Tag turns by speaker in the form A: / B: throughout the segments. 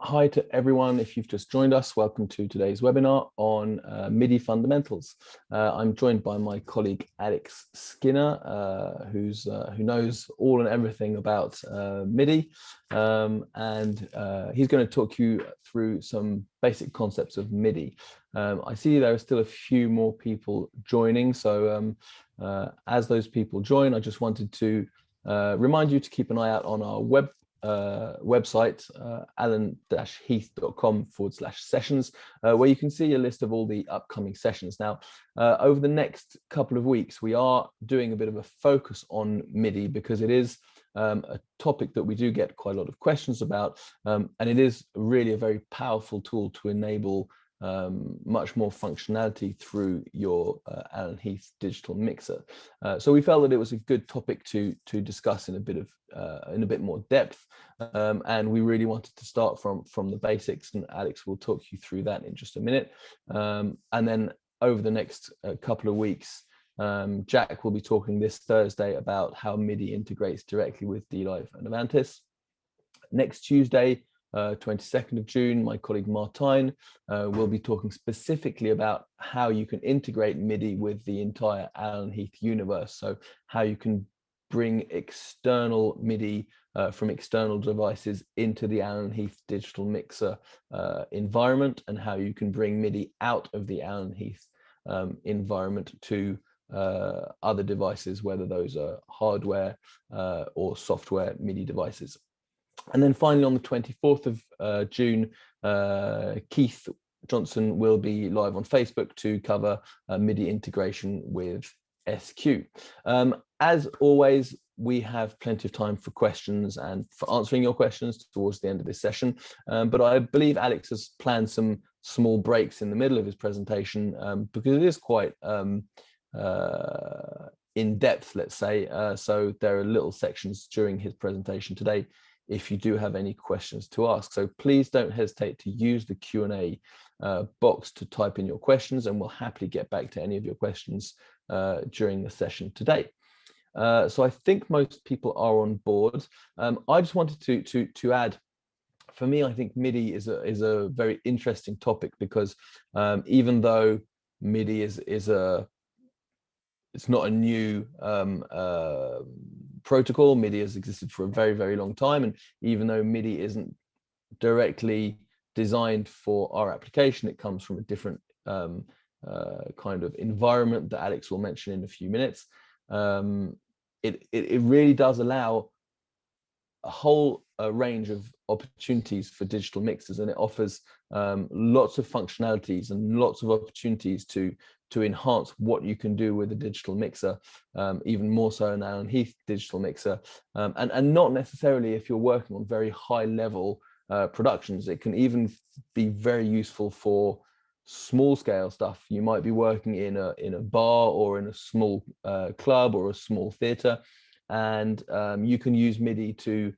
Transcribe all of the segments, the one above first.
A: Hi to everyone. If you've just joined us, welcome to today's webinar on MIDI fundamentals. I'm joined by my colleague Alex Skinner, who knows all and everything about MIDI, and he's going to talk you through some basic concepts of MIDI. I see there are still a few more people joining, so as those people join, I just wanted to remind you to keep an eye out on our website, alan-heath.com/sessions, where you can see a list of all the upcoming sessions. Now, over the next couple of weeks, we are doing a bit of a focus on MIDI because it is a topic that we do get quite a lot of questions about, and it is really a very powerful tool to enable much more functionality through your Alan Heath digital mixer. So we felt that it was a good topic to discuss in a bit more depth, and we really wanted to start from the basics, and Alex will talk you through that in just a minute. And then over the next couple of weeks, Jack will be talking this Thursday about how MIDI integrates directly with DLive and Avantis. Next Tuesday, 22nd of June, my colleague Martijn will be talking specifically about how you can integrate MIDI with the entire Alan Heath universe. So how you can bring external MIDI from external devices into the Alan Heath digital mixer environment, and how you can bring MIDI out of the Alan Heath environment to other devices, whether those are hardware or software MIDI devices. And then finally, on the 24th of June, Heath Johnson will be live on Facebook to cover MIDI integration with SQ. As always, we have plenty of time for questions and for answering your questions towards the end of this session. But I believe Alex has planned some small breaks in the middle of his presentation because it is quite in depth, let's say. So there are little sections during his presentation today if you do have any questions to ask. So please don't hesitate to use the Q&A box to type in your questions, and we'll happily get back to any of your questions during the session today. So I think most people are on board. I just wanted to add, for me, I think MIDI is a very interesting topic because even though MIDI it's not a new protocol. MIDI has existed for a very, very long time, and even though MIDI isn't directly designed for our application, it comes from a different kind of environment that Alex will mention in a few minutes. It really does allow a whole range of opportunities for digital mixers, and it offers lots of functionalities and lots of opportunities to enhance what you can do with a digital mixer, even more so an Alan Heath digital mixer, and not necessarily if you're working on very high level productions. It can even be very useful for small scale stuff. You might be working in a bar or in a small club or a small theater, and you can use MIDI to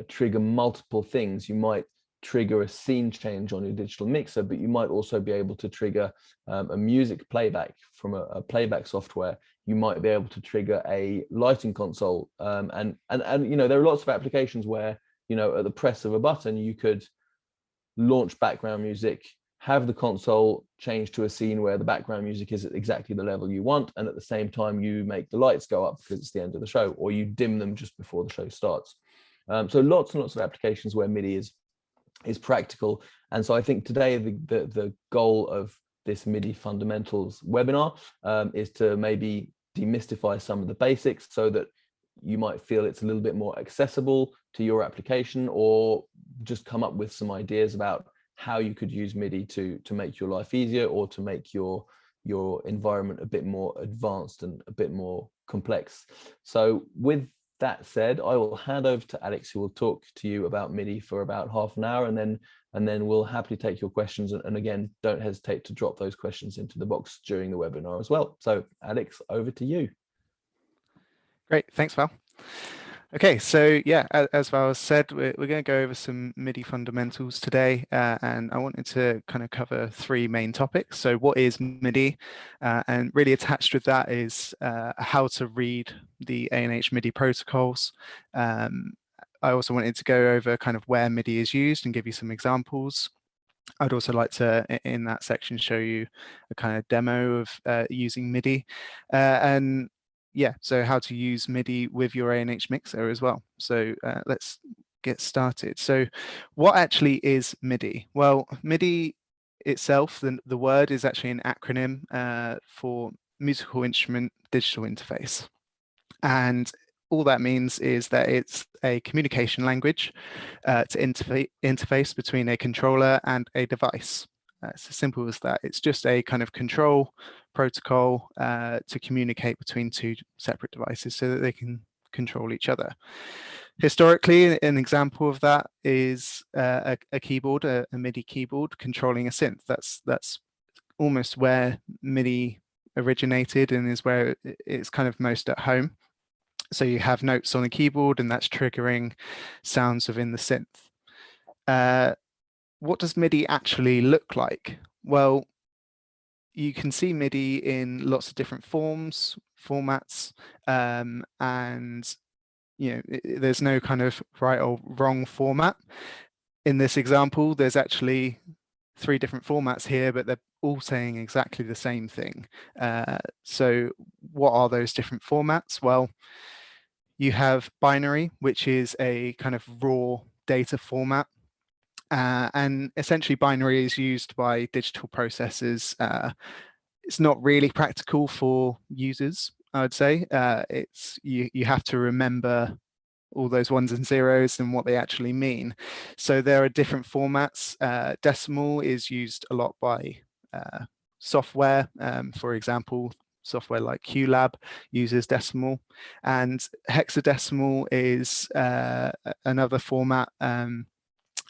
A: trigger multiple things. You might trigger a scene change on your digital mixer, but you might also be able to trigger a music playback from a playback software. You might be able to trigger a lighting console, and you know, there are lots of applications where, you know, at the press of a button you could launch background music, have the console change to a scene where the background music is at exactly the level you want, and at the same time you make the lights go up because it's the end of the show, or you dim them just before the show starts. So lots and lots of applications where MIDI is practical. And so I think today the goal of this MIDI fundamentals webinar is to maybe demystify some of the basics so that you might feel it's a little bit more accessible to your application, or just come up with some ideas about how you could use MIDI to make your life easier, or to make your environment a bit more advanced and a bit more complex. So with that said, I will hand over to Alex, who will talk to you about MIDI for about half an hour, and then we'll happily take your questions. And again, don't hesitate to drop those questions into the box during the webinar as well. So Alex, over to you.
B: Great, thanks, Val. Okay, so yeah, as Val said, we're going to go over some MIDI fundamentals today, and I wanted to kind of cover three main topics. So what is MIDI? And really attached with that is how to read the A&H MIDI protocols, I also wanted to go over kind of where MIDI is used and give you some examples. I'd also like to, in that section, show you a kind of demo of using MIDI. And yeah, so how to use MIDI with your A&H mixer as well. So let's get started. So what actually is MIDI? Well, MIDI itself, the word is actually an acronym for musical instrument digital interface. And all that means is that it's a communication language to interface between a controller and a device. It's as simple as that. It's just a kind of control protocol to communicate between two separate devices so that they can control each other. Historically, an example of that is a keyboard, a MIDI keyboard controlling a synth. That's almost where MIDI originated and is where it's kind of most at home. So you have notes on the keyboard and that's triggering sounds within the synth. What does MIDI actually look like? Well, you can see MIDI in lots of different formats, and there's no kind of right or wrong format. In this example, there's actually 3 different formats here, but they're all saying exactly the same thing. So what are those different formats? Well, you have binary, which is a kind of raw data format. And essentially binary is used by digital processors. It's not really practical for users, I would say. You have to remember all those ones and zeros and what they actually mean. So there are different formats. Decimal is used a lot by software. For example, software like QLab uses decimal, and hexadecimal is another format.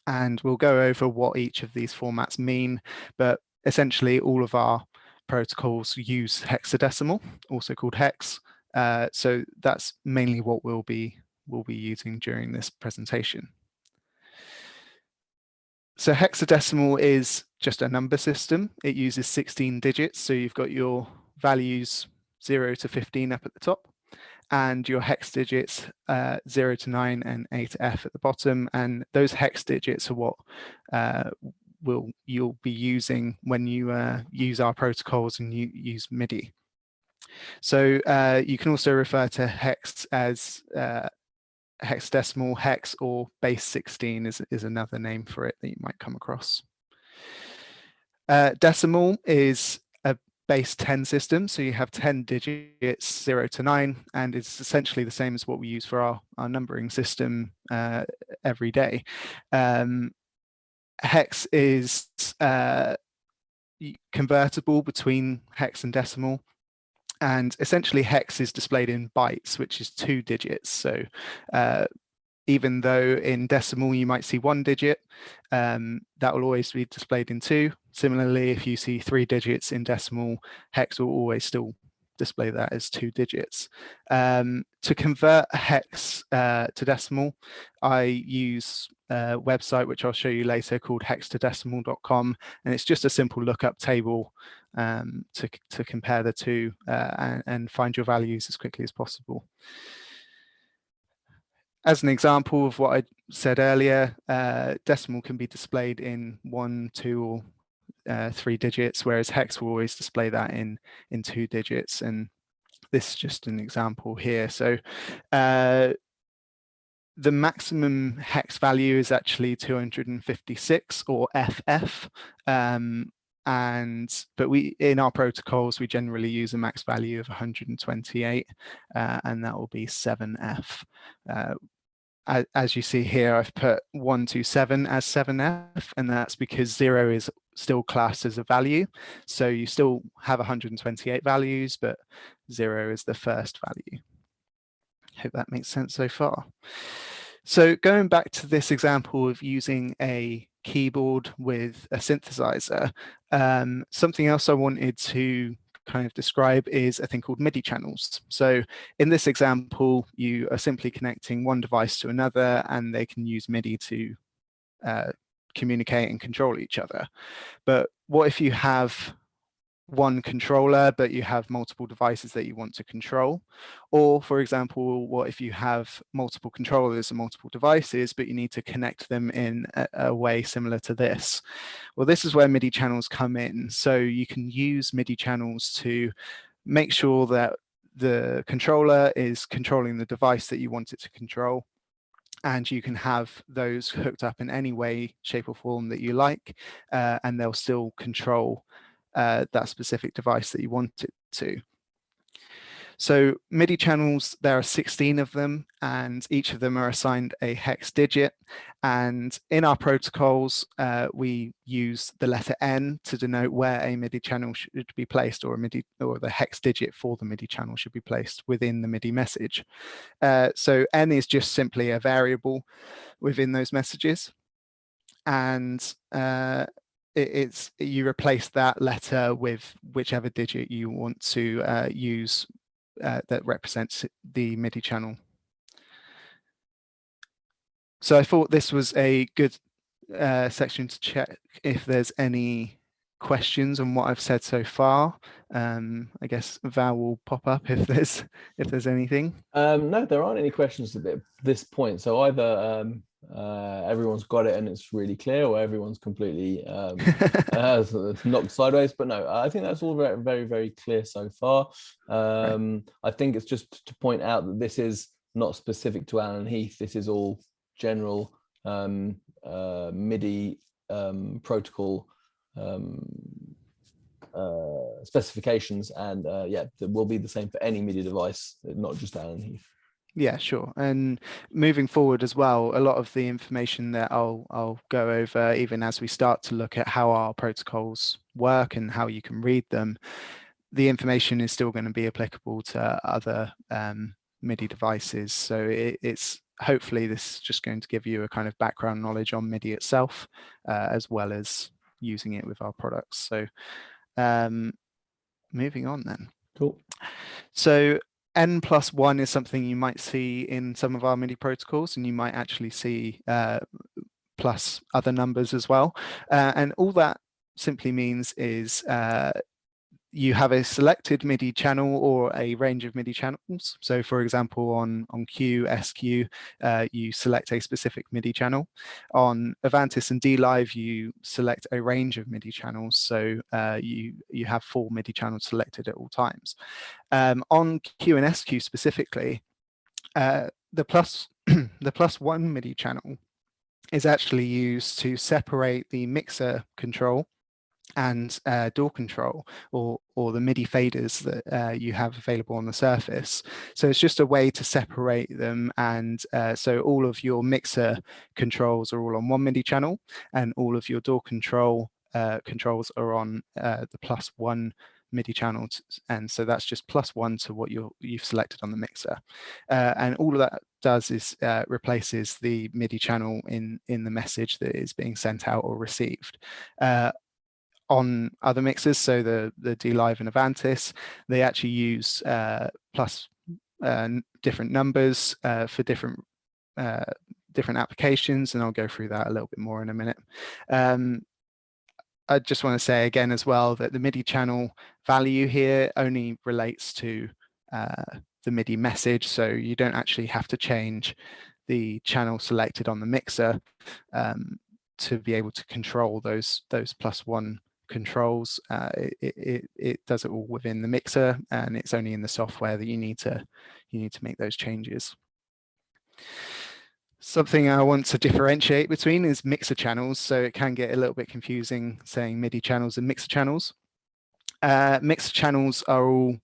B: And we'll go over what each of these formats mean, but essentially all of our protocols use hexadecimal, also called hex. So that's mainly what we'll be using during this presentation. So hexadecimal is just a number system. It uses 16 digits. So you've got your values 0 to 15 up at the top, and your hex digits 0 to 9 and A to F at the bottom. And those hex digits are what you'll be using when you use our protocols and you use MIDI. So you can also refer to hex as hexadecimal, hex, or base 16 is another name for it that you might come across. Decimal is a base 10 system, so you have 10 digits 0 to 9, and it's essentially the same as what we use for our numbering system every day. Hex is convertible between hex and decimal. And essentially hex is displayed in bytes, which is 2 digits. So even though in decimal you might see 1 digit, that will always be displayed in 2. Similarly, if you see 3 digits in decimal, hex will always still display that as 2 digits. To convert hex to decimal, I use a website which I'll show you later called hextodecimal.com, and it's just a simple lookup table to compare the two and find your values as quickly as possible. As an example of what I said earlier, decimal can be displayed in 1, 2, or 3 digits, whereas hex will always display that in 2 digits. And this is just an example here. So the maximum hex value is actually 256, or FF. But we, in our protocols, we generally use a max value of 128, and that will be 7F. As you see here, I've put 127 as 7F, and that's because 0 is still classed as a value. So you still have 128 values, but 0 is the first value. Hope that makes sense so far. So going back to this example of using a keyboard with a synthesizer, something else I wanted to kind of describe is a thing called MIDI channels. So in this example, you are simply connecting one device to another, and they can use MIDI to communicate and control each other. But what if you have one controller, but you have multiple devices that you want to control. Or, for example, what if you have multiple controllers and multiple devices, but you need to connect them in a way similar to this? Well, this is where MIDI channels come in. So you can use MIDI channels to make sure that the controller is controlling the device that you want it to control, and you can have those hooked up in any way, shape or form that you like, and they'll still control that specific device that you want it to. So MIDI channels, there are 16 of them, and each of them are assigned a hex digit. And in our protocols, we use the letter N to denote where a MIDI channel should be placed, or the hex digit for the MIDI channel should be placed within the MIDI message. So N is just simply a variable within those messages, and you replace that letter with whichever digit you want to use that represents the MIDI channel. So I thought this was a good section to check if there's any questions on what I've said so far. I guess Val will pop up if there's anything.
A: No, there aren't any questions at this point. So either everyone's got it and it's really clear, or everyone's completely knocked sideways. But no, I think that's all very, very, very clear so far.
B: Right.
A: I think it's just to point out that this is not specific to Alan Heath. This is all general MIDI protocol specifications, and yeah, that will be the same for any MIDI device, not just Alan Heath.
B: Yeah, sure. And moving forward as well, a lot of the information that I'll go over, even as we start to look at how our protocols work and how you can read them, the information is still going to be applicable to other MIDI devices. So it's hopefully this is just going to give you a kind of background knowledge on MIDI itself, as well as using it with our products. So moving on then.
A: Cool.
B: So N+1 is something you might see in some of our MIDI protocols, and you might actually see plus other numbers as well. And all that simply means is you have a selected MIDI channel or a range of MIDI channels. So for example, on SQ, you select a specific MIDI channel. On Avantis and DLive, you select a range of MIDI channels. So you have 4 MIDI channels selected at all times. On Q and SQ specifically, the plus +1 MIDI channel is actually used to separate the mixer control and DAW control, or the MIDI faders that you have available on the surface. So it's just a way to separate them, and so all of your mixer controls are all on one MIDI channel, and all of your DAW controls are on the +1 MIDI channel, and so that's just +1 to what you've selected on the mixer. And all of that does is replaces the MIDI channel in the message that is being sent out or received. On other mixers, so the DLive and Avantis, they actually use different numbers for different applications, and I'll go through that a little bit more in a minute. I just want to say again as well that the MIDI channel value here only relates to the MIDI message, so you don't actually have to change the channel selected on the mixer to be able to control those +1 controls. It does it all within the mixer, and it's only in the software that you need to make those changes. Something I want to differentiate between is mixer channels, so it can get a little bit confusing saying MIDI channels and mixer channels. Mixer channels are all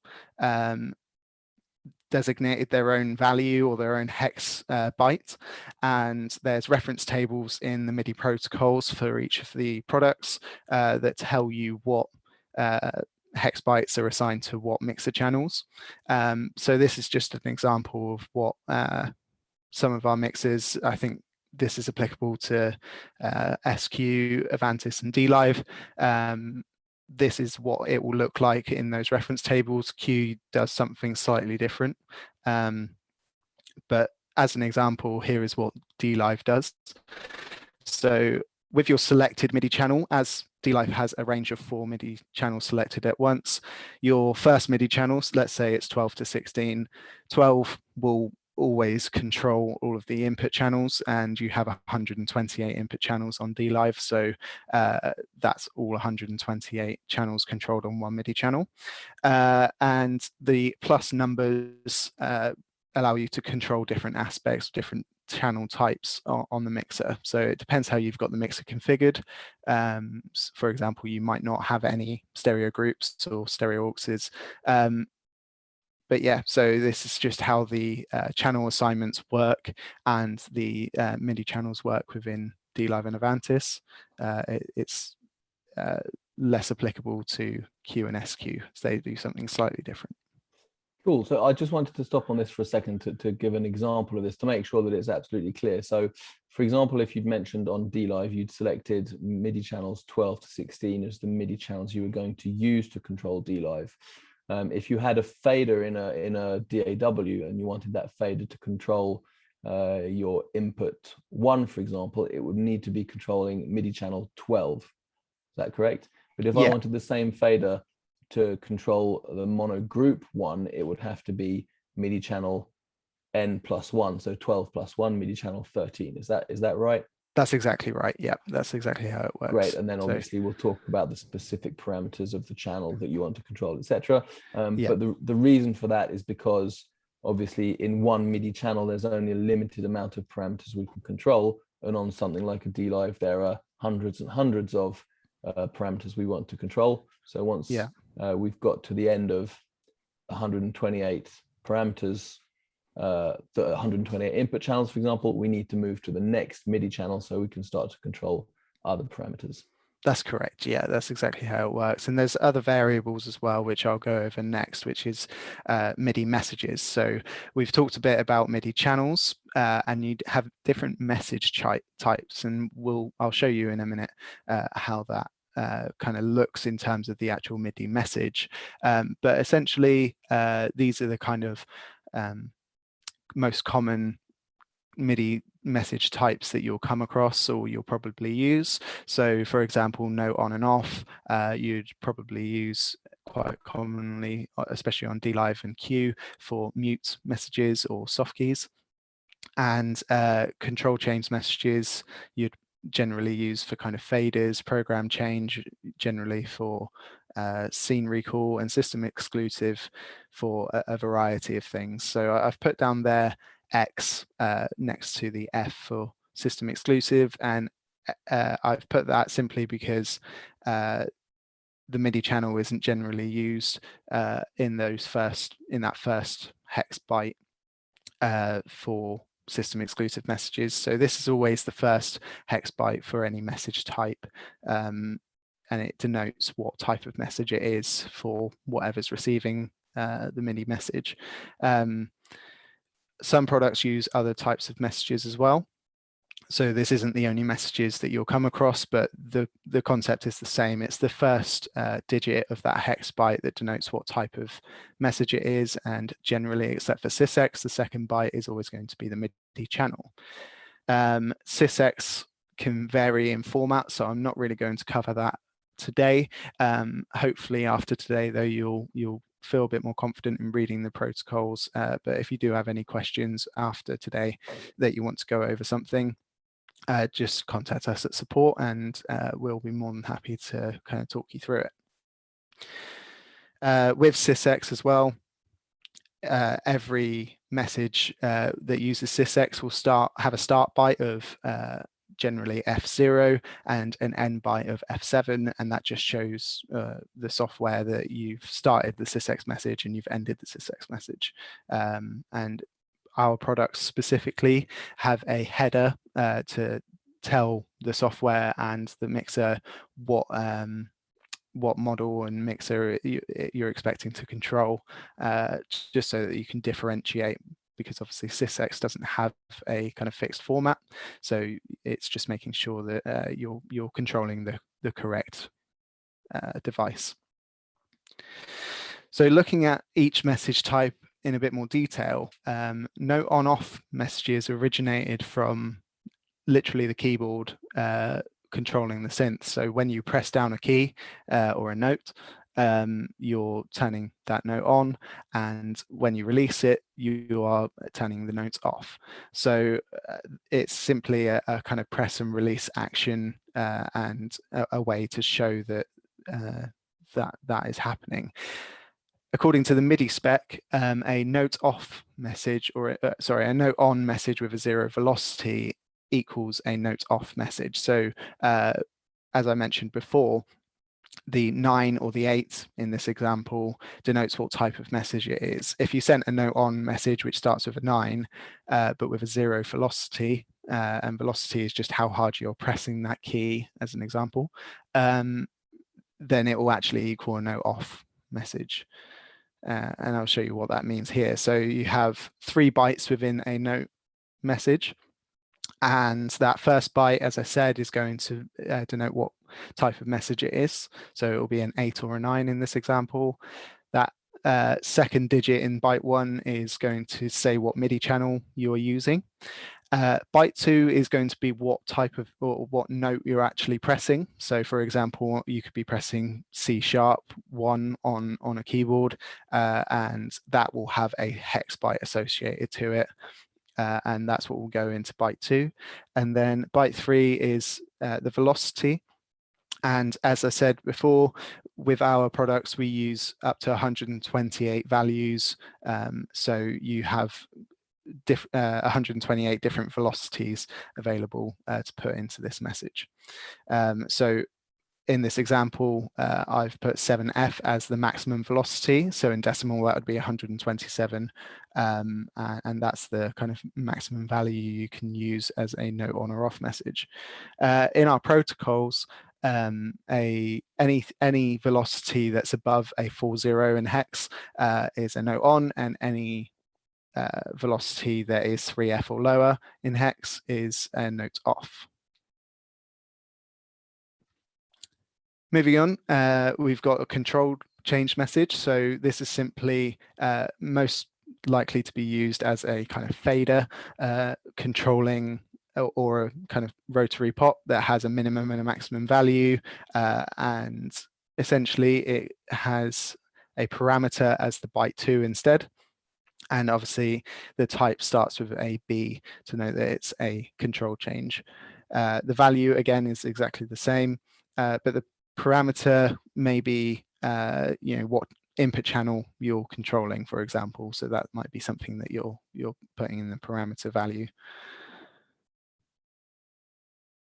B: designated their own value or their own hex byte, and there's reference tables in the MIDI protocols for each of the products that tell you what hex bytes are assigned to what mixer channels. So this is just an example of what some of our mixers, I think this is applicable to SQ, Avantis and DLive. This is what it will look like in those reference tables. Q does something slightly different. But as an example, here is what DLive does. So with your selected MIDI channel, as DLive has a range of 4 MIDI channels selected at once, your first MIDI channels, let's say it's 12 to 16, 12 will always control all of the input channels, and you have 128 input channels on DLive, so that's all 128 channels controlled on one MIDI channel. And the plus numbers allow you to control different aspects, different channel types on the mixer. So it depends how you've got the mixer configured. For example, you might not have any stereo groups or stereo auxes. But yeah, so this is just how the channel assignments work, and the MIDI channels work within DLive and Avantis. It's less applicable to Q and SQ, so they do something slightly different.
A: Cool. So I just wanted to stop on this for a second to give an example of this, to make sure that it's absolutely clear. So for example, if you'd mentioned on DLive, you'd selected MIDI channels 12 to 16 as the MIDI channels you were going to use to control DLive. If you had a fader in a DAW and you wanted that fader to control your input 1, for example, it would need to be controlling MIDI channel 12. Is that correct? But if I wanted the same fader to control the mono group 1, it would have to be MIDI channel n+1, so 12 plus 1, MIDI channel 13. Is that right?
B: That's exactly right. Yeah, that's exactly how it works.
A: Great. And then obviously we'll talk about the specific parameters of the channel that you want to control, etc. But the reason for that is because obviously in one MIDI channel, there's only a limited amount of parameters we can control. And on something like a DLive, there are hundreds and hundreds of parameters we want to control. So once we've got to the end of 128 parameters, the 128 input channels, for example, we need to move to the next MIDI channel so we can start to control other parameters.
B: That's correct. Yeah, that's exactly how it works. And there's other variables as well, which I'll go over next, which is MIDI messages. So we've talked a bit about MIDI channels, and you have different message types, and I'll show you in a minute how that kind of looks in terms of the actual MIDI message. But essentially, these are the kind of most common MIDI message types that you'll come across or you'll probably use. So for example, note on and off, you'd probably use quite commonly, especially on DLive and Q, for mute messages or soft keys. And control change messages you'd generally use for kind of faders, program change, generally for scene recall, and system exclusive for a variety of things. So I've put down there X next to the F for system exclusive, and I've put that simply because the MIDI channel isn't generally used in that first hex byte for system exclusive messages. So this is always the first hex byte for any message type, and it denotes what type of message it is for whatever's receiving the MIDI message. Some products use other types of messages as well. So this isn't the only messages that you'll come across, but the concept is the same. It's the first digit of that hex byte that denotes what type of message it is. And generally, except for sysex, the second byte is always going to be the MIDI channel. Sysex can vary in format, so I'm not really going to cover that today. Hopefully after today, though, you'll feel a bit more confident in reading the protocols. But if you do have any questions after today that you want to go over something, just contact us at support, and we'll be more than happy to kind of talk you through it. With sysex as well, every message that uses sysex will have a start byte of generally F0 and an end byte of F7, and that just shows the software that you've started the sysex message and you've ended the sysex message. And our products specifically have a header to tell the software and the mixer what model and mixer you're expecting to control, just so that you can differentiate, because obviously sysex doesn't have a kind of fixed format. So it's just making sure that you're controlling the correct device. So looking at each message type in a bit more detail, note on off messages originated from literally the keyboard controlling the synth. So when you press down a key or a note, you're turning that note on, and when you release it, you are turning the notes off. So it's simply a kind of press and release action, and a way to show that that is happening. According to the MIDI spec, a note off message, or a note on message with a 0 velocity equals a note off message. So as I mentioned before, the 9 or the 8 in this example denotes what type of message it is. If you sent a note on message which starts with a 9 but with a 0 velocity, and velocity is just how hard you're pressing that key as an example, then it will actually equal a note off message. And I'll show you what that means here. So you have 3 bytes within a note message, and that first byte, as I said, is going to denote what type of message it is. So it will be an 8 or a 9 in this example. That second digit in byte 1 is going to say what MIDI channel you're using. Byte 2 is going to be what type of, or what note you're actually pressing. So for example, you could be pressing C#1 on a keyboard, and that will have a hex byte associated to it. And that's what will go into byte 2. And then byte 3 is the velocity. And as I said before, with our products, we use up to 128 values. So you have 128 different velocities available to put into this message. So in this example, I've put 7F as the maximum velocity. So in decimal, that would be 127. And that's the kind of maximum value you can use as a note on or off message. In our protocols, any velocity that's above a 40 in hex is a note on, and any velocity that is 3F or lower in hex is a note off. Moving on, we've got a control change message. So this is simply most likely to be used as a kind of fader controlling or a kind of rotary pot that has a minimum and a maximum value, and essentially it has a parameter as the byte 2 instead. And obviously the type starts with a B to know that it's a control change. The value again is exactly the same, but the parameter may be what input channel you're controlling, for example. So that might be something that you're putting in the parameter value.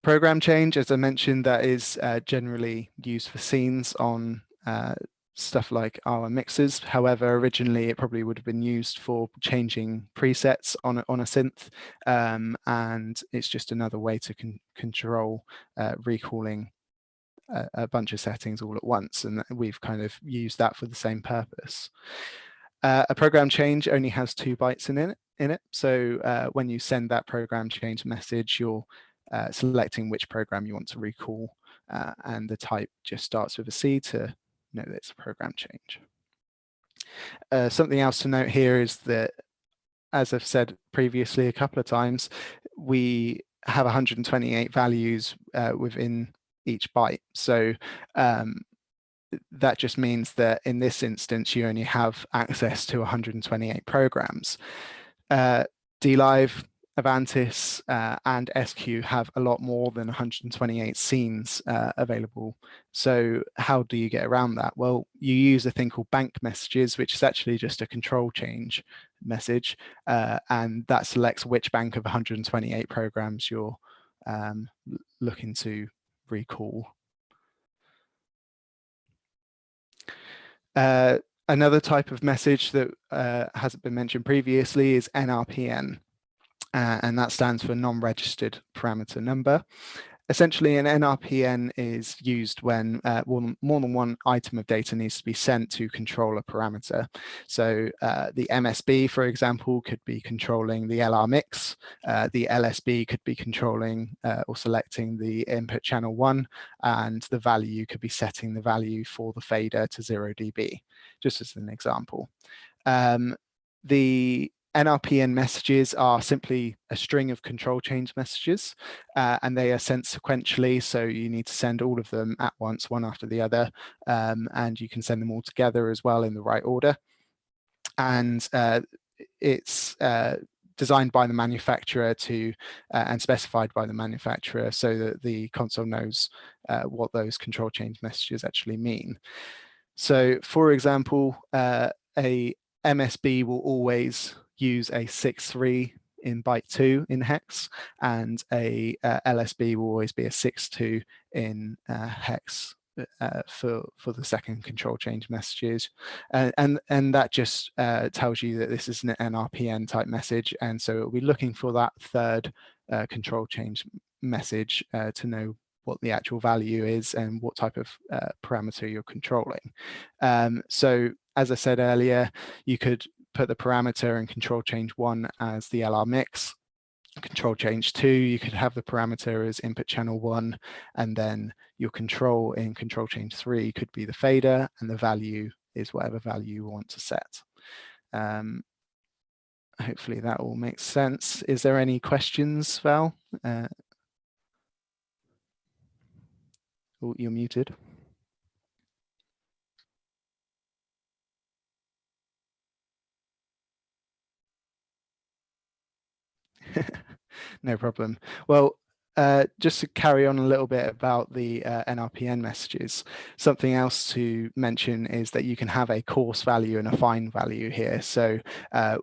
B: Program change, as I mentioned, that is generally used for scenes on stuff like our mixers. However, originally it probably would have been used for changing presets on a synth, and it's just another way to control recalling a bunch of settings all at once, and we've kind of used that for the same purpose. A program change only has 2 bytes in it. So when you send that program change message, you're selecting which program you want to recall, and the type just starts with a C to know that it's a program change. Something else to note here is that, as I've said previously a couple of times, we have 128 values within each byte. So that just means that in this instance, you only have access to 128 programs. DLive, Avantis, and SQ have a lot more than 128 scenes available. So how do you get around that? Well, you use a thing called bank messages, which is actually just a control change message, and that selects which bank of 128 programs you're looking to recall. Another type of message that hasn't been mentioned previously is NRPN. And that stands for non-registered parameter number. Essentially, an NRPN is used when more than one item of data needs to be sent to control a parameter. So the MSB, for example, could be controlling the LR mix. The LSB could be controlling or selecting the input channel 1, and the value could be setting the value for the fader to 0 dB, just as an example. The NRPN messages are simply a string of control change messages, and they are sent sequentially. So you need to send all of them at once, one after the other, and you can send them all together as well in the right order. And it's designed by the manufacturer to and specified by the manufacturer so that the console knows what those control change messages actually mean. So, for example, a MSB will always use a 6.3 in byte 2 in hex, and a LSB will always be a 6.2 in hex for the second control change messages, and that just tells you that this is an NRPN type message, and so it'll be looking for that third control change message to know what the actual value is and what type of parameter you're controlling. So as I said earlier, you could put the parameter in control change 1 as the LR mix. Control change 2, you could have the parameter as input channel 1, and then your control in control change 3 could be the fader, and the value is whatever value you want to set. Hopefully that all makes sense. Is there any questions, Val? Oh, you're muted. No problem. Well, just to carry on a little bit about the NRPN messages, something else to mention is that you can have a coarse value and a fine value here. So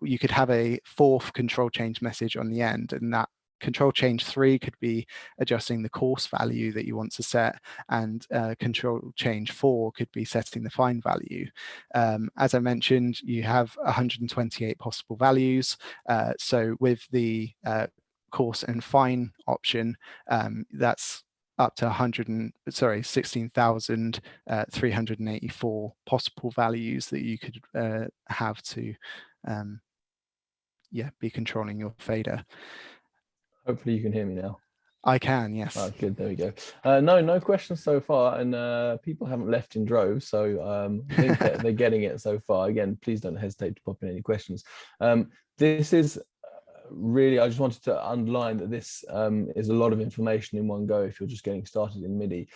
B: you could have a fourth control change message on the end, and that control change 3 could be adjusting the coarse value that you want to set, and control change 4 could be setting the fine value. As I mentioned, you have 128 possible values. So with the coarse and fine option, that's up to 16,384 possible values that you could have to be controlling your fader.
A: Hopefully you can hear me now.
B: I can, yes.
A: Oh, good. There we go. No questions so far, and people haven't left in droves, so I think they're getting it so far. Again, please don't hesitate to pop in any questions. This is really, I just wanted to underline that this is a lot of information in one go if you're just getting started in MIDI.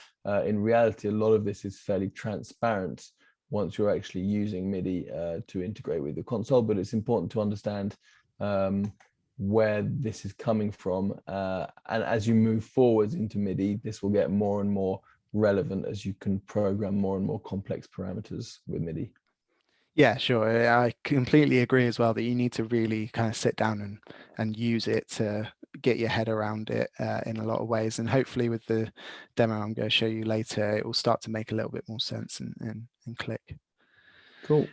A: In reality, a lot of this is fairly transparent once you're actually using MIDI to integrate with the console, but it's important to understand where this is coming from, and as you move forwards into MIDI, this will get more and more relevant as you can program more and more complex parameters with MIDI. Yeah,
B: sure. I completely agree as well that you need to really kind of sit down and use it to get your head around it in a lot of ways, and hopefully with the demo I'm going to show you later, it will start to make a little bit more sense and click.
A: Cool.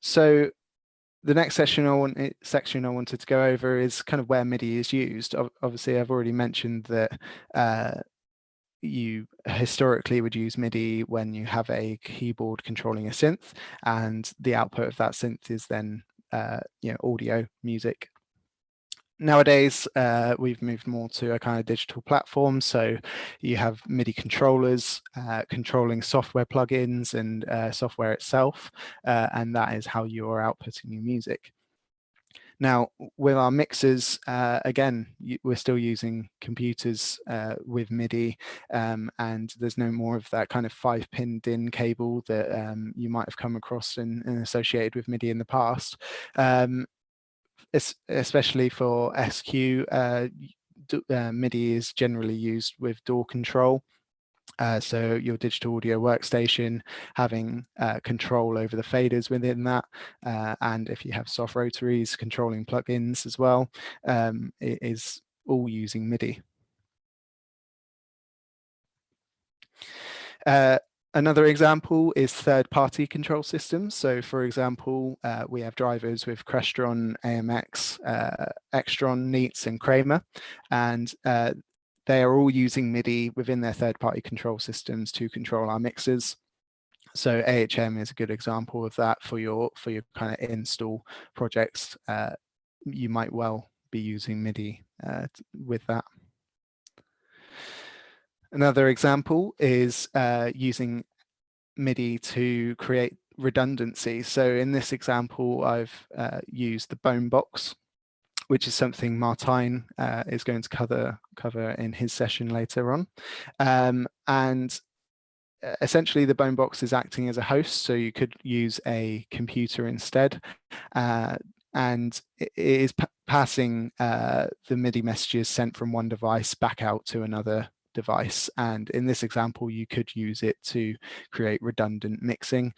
B: So the next section I wanted to go over is kind of where MIDI is used. Obviously, I've already mentioned that you historically would use MIDI when you have a keyboard controlling a synth, and the output of that synth is then audio, music. Nowadays, we've moved more to a kind of digital platform. So you have MIDI controllers controlling software plugins and software itself, and that is how you are outputting your music. Now, with our mixers, again, we're still using computers with MIDI, and there's no more of that kind of 5-pin DIN cable that you might have come across and associated with MIDI in the past. Especially for SQ, MIDI is generally used with DAW control. So your digital audio workstation having control over the faders within that, and if you have soft rotaries controlling plugins as well, it is all using MIDI. Another example is third-party control systems. So for example, we have drivers with Crestron, AMX, Extron, Neats, and Kramer, and they are all using MIDI within their third-party control systems to control our mixers. So AHM is a good example of that for your kind of install projects. You might well be using MIDI with that. Another example is using MIDI to create redundancy. So in this example, I've used the bone box, which is something Martijn is going to cover in his session later on. And essentially the bone box is acting as a host, so you could use a computer instead. And it is passing the MIDI messages sent from one device back out to another device. And in this example, you could use it to create redundant mixing.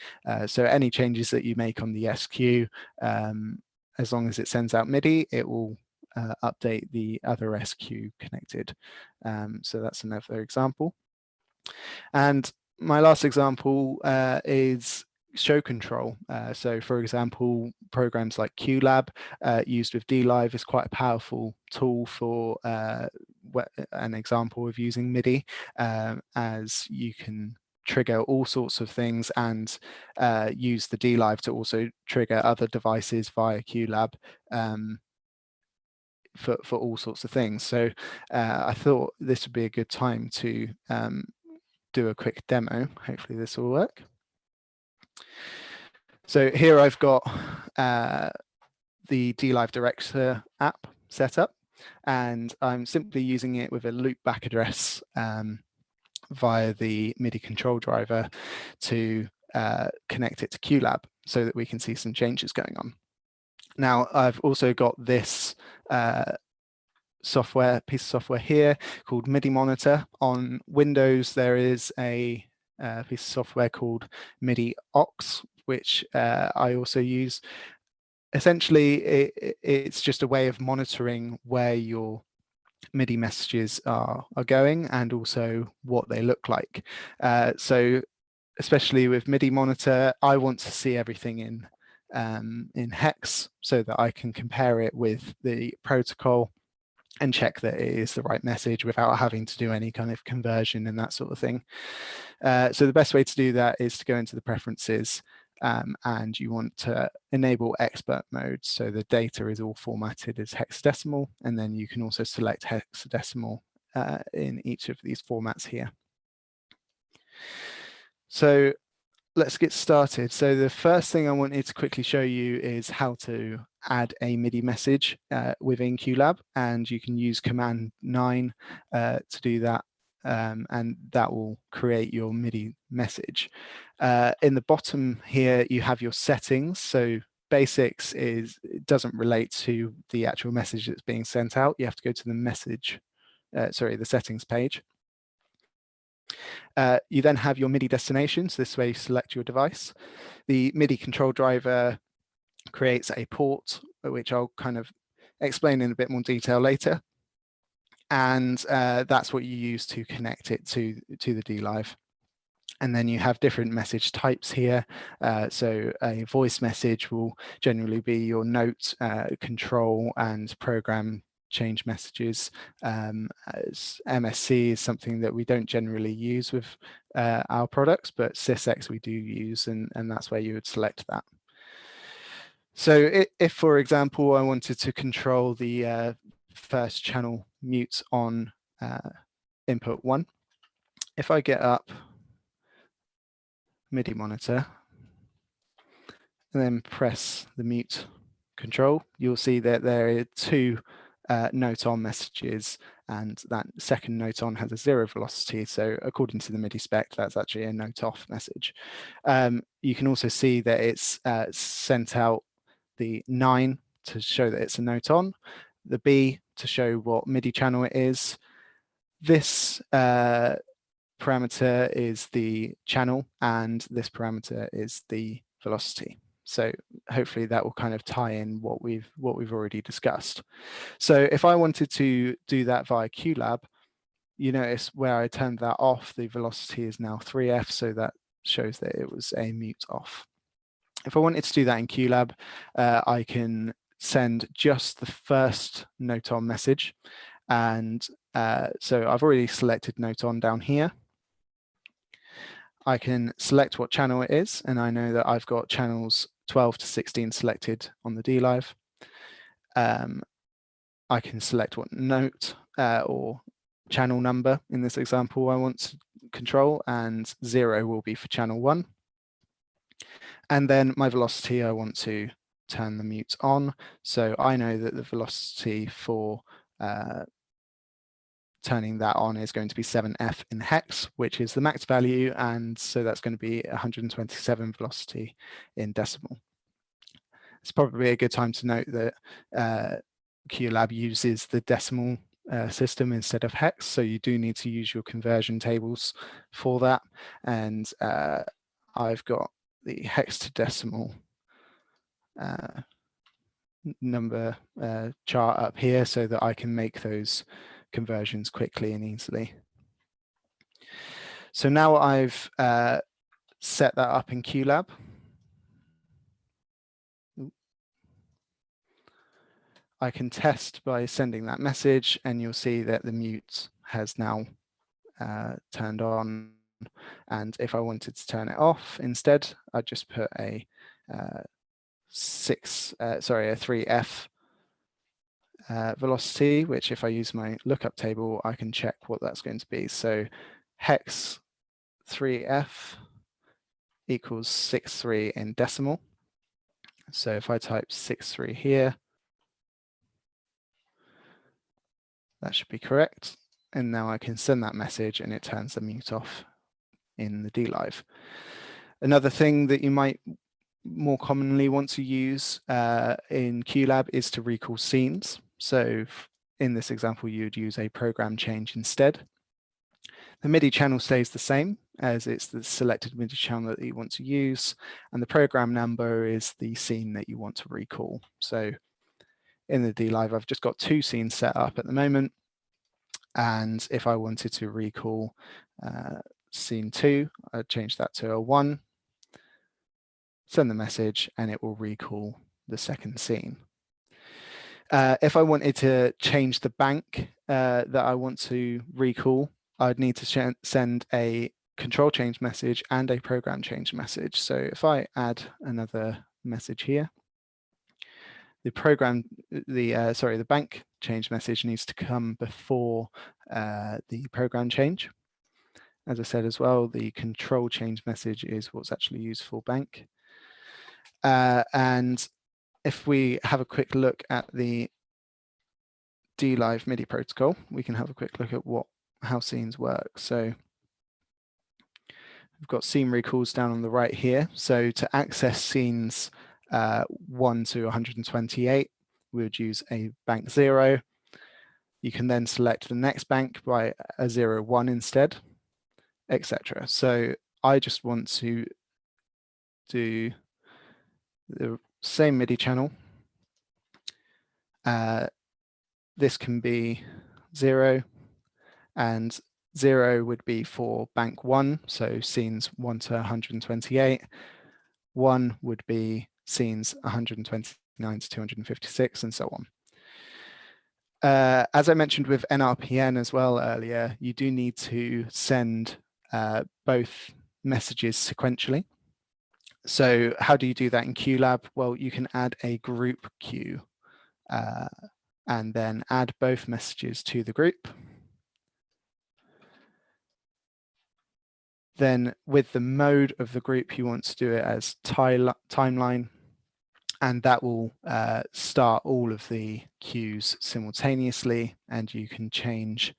B: So any changes that you make on the SQ, as long as it sends out MIDI, it will update the other SQ connected. So that's another example. And my last example is show control. So for example, programs like QLab used with DLive is quite a powerful tool for an example of using MIDI, as you can trigger all sorts of things and use the DLive to also trigger other devices via QLab for all sorts of things. So I thought this would be a good time to do a quick demo. Hopefully this will work. So here I've got the DLive Director app set up, and I'm simply using it with a loopback address via the MIDI control driver to connect it to QLab so that we can see some changes going on. Now I've also got this piece of software here called MIDI Monitor. On Windows there is a piece of software called MIDI Aux, which I also use. Essentially it's just a way of monitoring where your MIDI messages are going and also what they look like. So especially with MIDI Monitor, I want to see everything in hex so that I can compare it with the protocol and check that it is the right message without having to do any kind of conversion and that sort of thing. So the best way to do that is to go into the preferences, and you want to enable expert mode, so the data is all formatted as hexadecimal, and then you can also select hexadecimal in each of these formats here. So let's get started. So the first thing I wanted to quickly show you is how to add a MIDI message within QLab, and you can use Command 9 to do that, and that will create your MIDI message. In the bottom here, you have your settings. So basics it doesn't relate to the actual message that's being sent out. You have to go to the settings page. You then have your MIDI destination, so this way you select your device. The MIDI control driver creates a port, which I'll kind of explain in a bit more detail later. And that's what you use to connect it to the DLive. And then you have different message types here. So a voice message will generally be your note, control, and program change messages. As MSC is something that we don't generally use with our products, but sysex we do use, and that's where you would select that. So if, for example, I wanted to control the first channel mute on input 1, if I get up MIDI Monitor and then press the mute control, you'll see that there are 2 note on messages, and that second note on has a 0 velocity. So according to the MIDI spec, that's actually a note off message. You can also see that it's sent out the 9 to show that it's a note on, the B to show what MIDI channel it is. This parameter is the channel, and this parameter is the velocity. So hopefully that will kind of tie in what we've already discussed. So if I wanted to do that via QLab, you notice where I turned that off, the velocity is now 3F, so that shows that it was a mute off. If I wanted to do that in QLab, I can send just the first note on message. And so I've already selected note on down here. I can select what channel it is, and I know that I've got channels 12 to 16 selected on the DLive. I can select what note or channel number in this example I want to control, and 0 will be for channel 1. And then my velocity, I want to turn the mute on. So I know that the velocity for turning that on is going to be 7f in hex, which is the max value. And so that's going to be 127 velocity in decimal. It's probably a good time to note that QLab uses the decimal system instead of hex. So you do need to use your conversion tables for that. And I've got the hex to decimal number chart up here so that I can make those conversions quickly and easily. So now I've set that up in QLab. I can test by sending that message, and you'll see that the mute has now turned on. And if I wanted to turn it off instead, I'd just put a 3f velocity, which if I use my lookup table, I can check what that's going to be. So hex 3f equals 63 in decimal. So if I type 63 here, that should be correct. And now I can send that message and it turns the mute off in the DLive. Another thing that you might more commonly want to use in QLab is to recall scenes. So in this example, you'd use a program change instead. The MIDI channel stays the same, as it's the selected MIDI channel that you want to use, and the program number is the scene that you want to recall. So in the DLive, I've just got 2 scenes set up at the moment, and if I wanted to recall scene 2, I'd change that to a 1, send the message, and it will recall the second scene. If I wanted to change the bank that I want to recall, I'd need to send a control change message and a program change message. So if I add another message here, the bank change message needs to come before the program change. As I said as well, the control change message is what's actually used for bank. And if we have a quick look at the DLive MIDI protocol, we can have a quick look at how scenes work. So we've got scene recalls down on the right here. So to access scenes 1 to 128, we would use a bank 0. You can then select the next bank by a 0, 1 instead, etc. So I just want to do the same MIDI channel. This can be 0, and 0 would be for bank 1, so scenes 1 to 128. 1 would be scenes 129 to 256, and so on. As I mentioned with NRPN as well earlier, you do need to send both messages sequentially. So how do you do that in QLab? Well, you can add a group queue and then add both messages to the group. Then with the mode of the group, you want to do it as timeline, and that will start all of the queues simultaneously, and you can change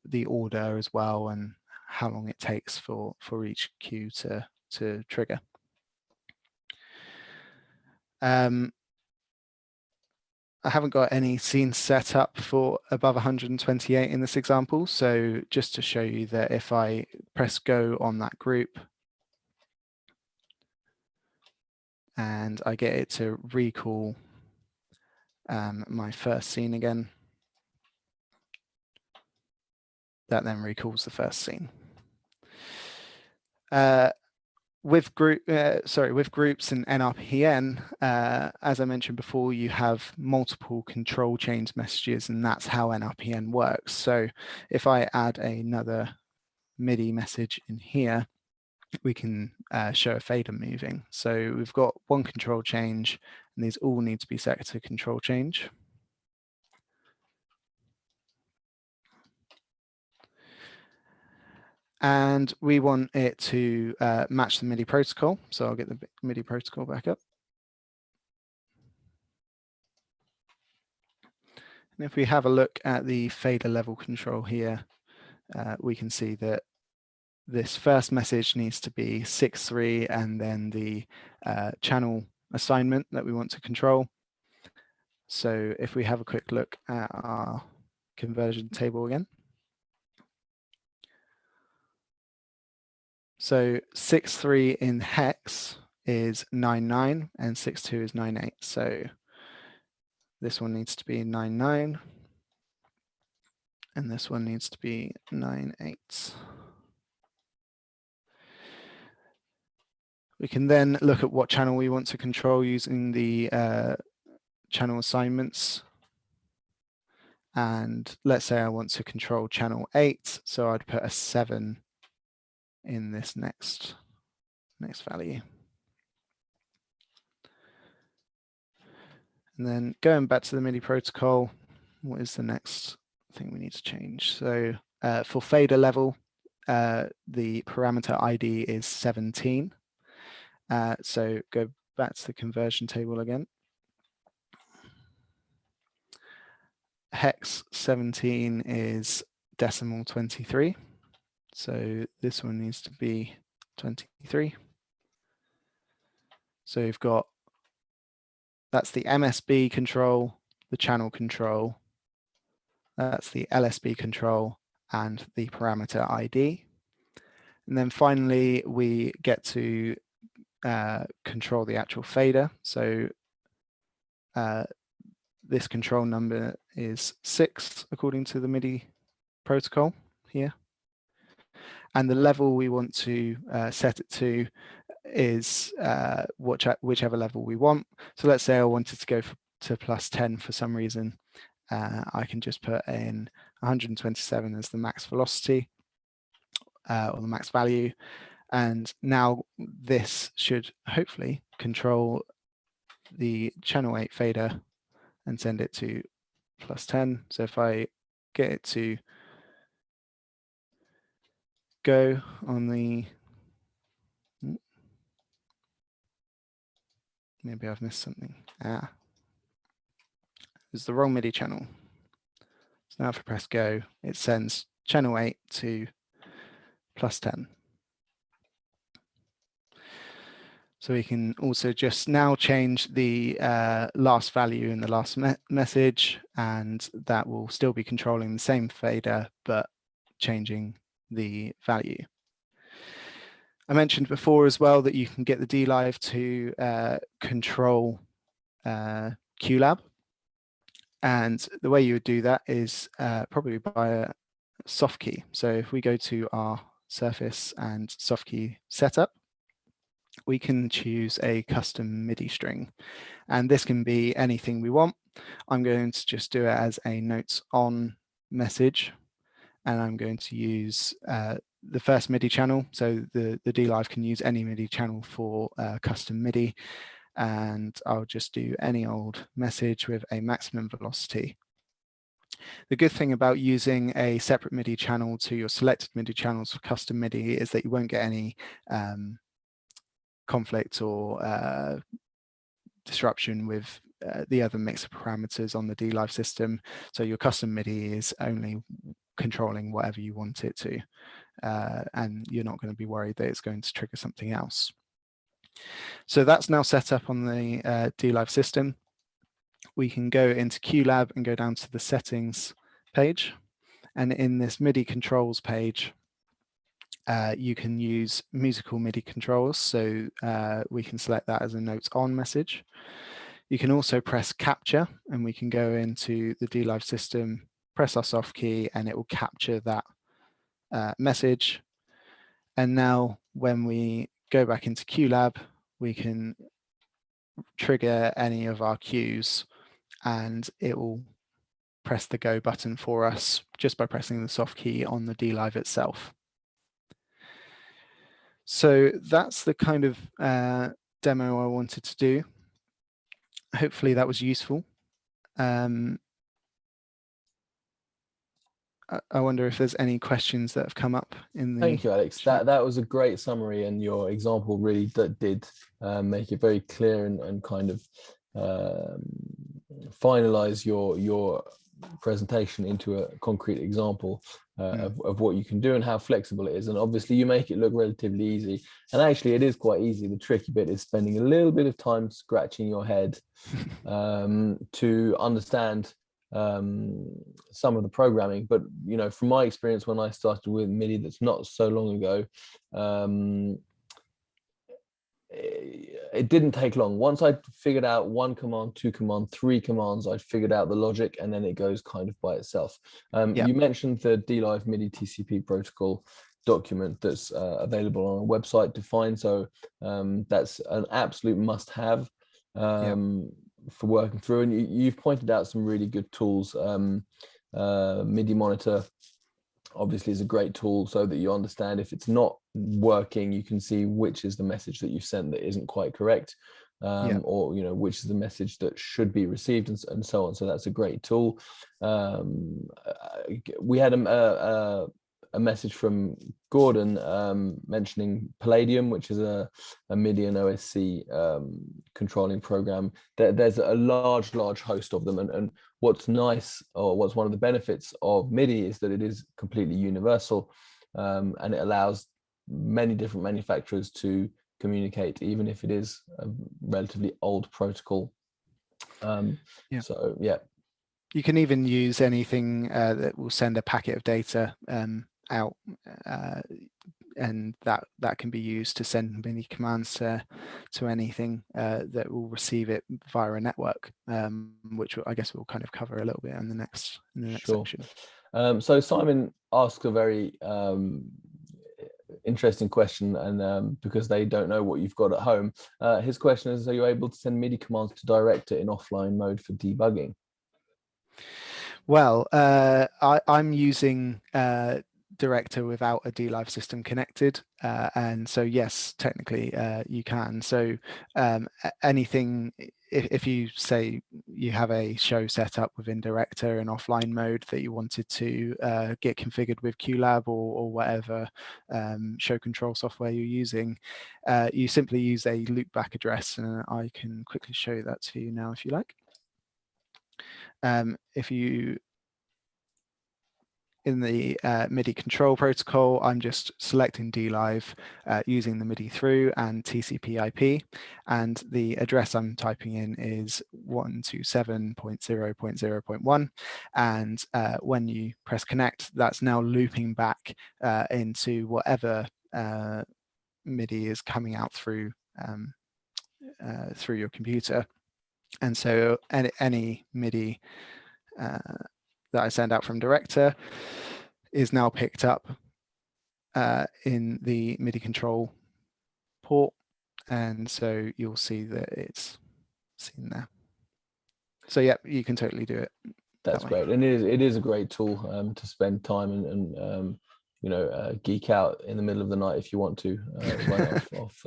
B: the order as well and how long it takes for each queue to trigger. I haven't got any scenes set up for above 128 in this example. So just to show you that if I press go on that group and I get it to recall my first scene again, that then recalls the first scene. With groups in NRPN, as I mentioned before, you have multiple control change messages, and that's how NRPN works. So if I add another MIDI message in here, we can show a fader moving. So we've got one control change, and these all need to be set to control change. and we want it to match the MIDI protocol. So I'll get the MIDI protocol back up. And if we have a look at the fader level control here, we can see that this first message needs to be 6.3 and then the channel assignment that we want to control. So if we have a quick look at our conversion table again. So 6.3 in hex is 9.9 and 6.2 is 9.8. So this one needs to be 9.9 and this one needs to be 9.8. We can then look at what channel we want to control using the channel assignments. And let's say I want to control channel 8, so I'd put a 7 in this next value. And then going back to the MIDI protocol, what is the next thing we need to change? So for fader level, the parameter ID is 17. So go back to the conversion table again. Hex 17 is decimal 23. So this one needs to be 23. So you've got, that's the MSB control, the channel control, that's the LSB control, and the parameter ID. And then finally, we get to control the actual fader. So this control number is 6 according to the MIDI protocol here. And the level we want to set it to is whichever level we want. So let's say I wanted to go to +10 for some reason. I can just put in 127 as the max velocity or the max value. And now this should hopefully control the channel 8 fader and send it to +10. So if I get it to go on the, maybe I've missed something. It's the wrong MIDI channel. So now if I press go, it sends channel 8 to +10. So we can also just now change the last value in the last message, and that will still be controlling the same fader, but changing the value. I mentioned before as well that you can get the DLive to control QLab. And the way you would do that is probably by a soft key. So if we go to our Surface and soft key setup, we can choose a custom MIDI string. And this can be anything we want. I'm going to just do it as a notes on message. And I'm going to use the first MIDI channel. So the DLive can use any MIDI channel for custom MIDI. And I'll just do any old message with a maximum velocity. The good thing about using a separate MIDI channel to your selected MIDI channels for custom MIDI is that you won't get any conflict or disruption with the other mixer parameters on the DLive system. So your custom MIDI is only controlling whatever you want it to, and you're not going to be worried that it's going to trigger something else. So that's now set up on the DLive system. We can go into QLab and go down to the settings page. And in this MIDI controls page, you can use musical MIDI controls. So we can select that as a notes on message. You can also press capture, and we can go into the DLive system, press our soft key, and it will capture that message. And now when we go back into QLab, we can trigger any of our cues, and it will press the go button for us just by pressing the soft key on the DLive itself. So that's the kind of demo I wanted to do. Hopefully that was useful. I I wonder if there's any questions that have come up in the
A: Thank you, Alex.
B: chat.
A: That was a great summary, and your example really did make it very clear and kind of finalize your presentation into a concrete example of what you can do and how flexible it is. And obviously you make it look relatively easy, and actually it is quite easy. The tricky bit is spending a little bit of time scratching your head to understand some of the programming. But you know, from my experience when I started with MIDI, that's not so long ago, it didn't take long. Once I figured out 1 command, 2 command, 3 commands, I figured out the logic, and then it goes kind of by itself. You mentioned the DLive MIDI TCP protocol document that's available on our website to find. So that's an absolute must-have for working through. And you've pointed out some really good tools. MIDI Monitor obviously is a great tool, so that you understand if it's not working, you can see which is the message that you sent that isn't quite correct, or you know, which is the message that should be received, and so on. So that's a great tool. We had a message from Gordon mentioning Palladium, which is a MIDI and OSC controlling program. There's a large host of them, and what's nice, or what's one of the benefits of MIDI, is that it is completely universal, and it allows many different manufacturers to communicate, even if it is a relatively old protocol. So yeah,
B: you can even use anything that will send a packet of data out, and that can be used to send MIDI commands to anything that will receive it via a network, which I guess we'll kind of cover a little bit in the next section.
A: So Simon asks a very interesting question, and because they don't know what you've got at home, his question is, are you able to send MIDI commands to Director in offline mode for debugging?
B: Well, I'm using Director without a DLive system connected, and so yes, technically you can. So anything, if you say you have a show set up within Director in offline mode that you wanted to get configured with QLab or whatever show control software you're using, you simply use a loopback address, and I can quickly show you that to you now if you like. If you, in the MIDI control protocol, I'm just selecting DLive using the MIDI through and TCP IP, and the address I'm typing in is 127.0.0.1, and when you press connect, that's now looping back into whatever MIDI is coming out through your computer. And so any MIDI that I send out from Director is now picked up in the MIDI control port, and so you'll see that it's seen there. So yeah, you can totally do it.
A: That's great, and it is a great tool to spend time and you know, geek out in the middle of the night if you want to run off.